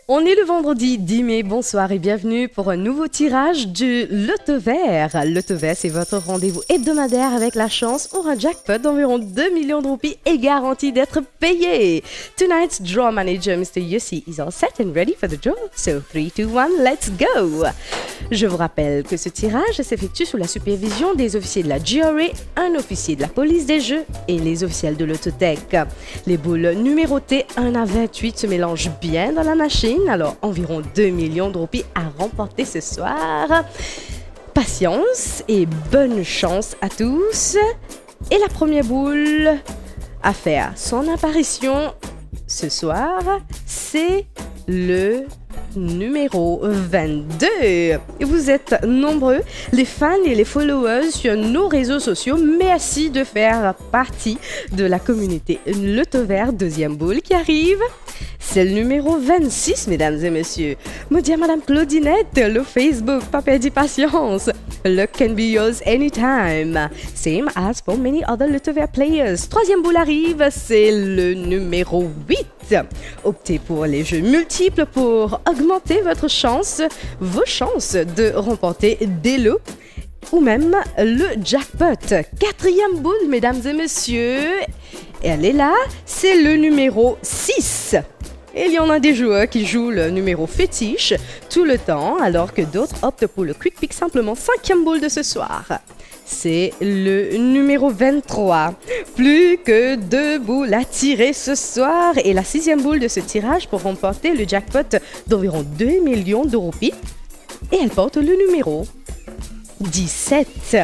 On est le vendredi 10 mai, bonsoir et bienvenue pour un nouveau tirage du Loto Vert. Loto Vert, c'est votre rendez-vous hebdomadaire avec la chance pour un jackpot d'environ 2 millions de roupies et garanti d'être payé. Tonight's draw manager, Mr. Yossi, is all set and ready for the draw. So 3, 2, 1, let's go! Je vous rappelle que ce tirage s'effectue sous la supervision des officiers de la GRA, un officier de la police des jeux et les officiels de l'autotech. Les boules numérotées 1 à 28 se mélangent bien dans la machine. Alors, environ 2 millions de roupies à remporter ce soir. Patience et bonne chance à tous. Et la première boule à faire son apparition ce soir, c'est le numéro 22. Vous êtes nombreux, les fans et les followers sur nos réseaux sociaux. Merci de faire partie de la communauté Loto Vert. Deuxième boule qui arrive. C'est le numéro 26, mesdames et messieurs. Me dit Madame Claudinette, le Facebook, pas perdu patience. Luck can be yours anytime. Same as for many other Loto Vert players. Troisième boule arrive, c'est le numéro 8. Optez pour les jeux multiples pour augmenter vos chances de remporter des lots ou même le jackpot. Quatrième boule, mesdames et messieurs. Et elle est là, c'est le numéro 6. Et il y en a des joueurs qui jouent le numéro fétiche tout le temps, alors que d'autres optent pour le quick pick simplement. Cinquième boule de ce soir. C'est le numéro 23. Plus que 2 boules à tirer ce soir. Et la sixième boule de ce tirage pour remporter le jackpot d'environ 2 millions de roupies. Et elle porte le numéro 17.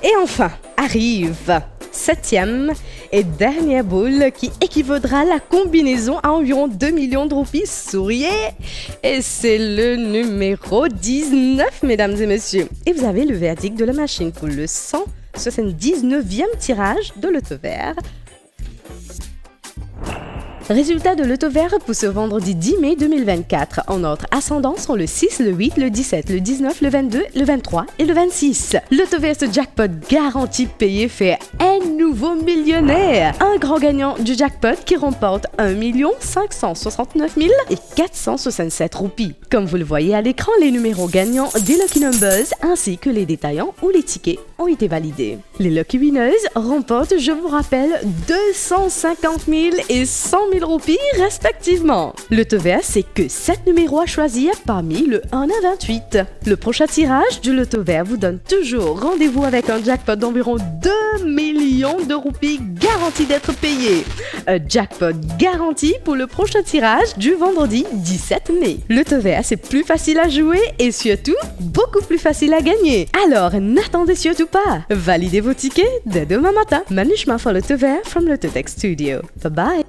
Et enfin, arrive septième et dernière boule qui équivaudra à la combinaison à environ 2 millions de roupies. Souriez! Et c'est le numéro 19, mesdames et messieurs. Et vous avez le verdict de la machine pour le 179e tirage de Loto Vert. Résultat de Loto Vert pour ce vendredi 10 mai 2024. En ordre ascendant sont le 6, le 8, le 17, le 19, le 22, le 23 et le 26. Loto Vert, ce jackpot garanti payé fait un nouveau millionnaire. Un grand gagnant du jackpot qui remporte 1 569 467 roupies. Comme vous le voyez à l'écran, les numéros gagnants des Lucky Numbers ainsi que les détaillants ou les tickets ont été validés. Les Lucky Winners remportent, je vous rappelle, 250 000 et 100 000 roupies respectivement. Loto Vert, c'est que 7 numéros à choisir parmi le 1 à 28. Le prochain tirage du Loto Vert vous donne toujours rendez-vous avec un jackpot d'environ 2 millions de roupies garanti d'être payé. Un jackpot garanti pour le prochain tirage du vendredi 17 mai. Loto Vert, c'est plus facile à jouer et surtout beaucoup plus facile à gagner. Alors n'attendez surtout pas. Validez vos tickets dès demain matin. Management for Loto Vert from Lototech Studio. Bye bye.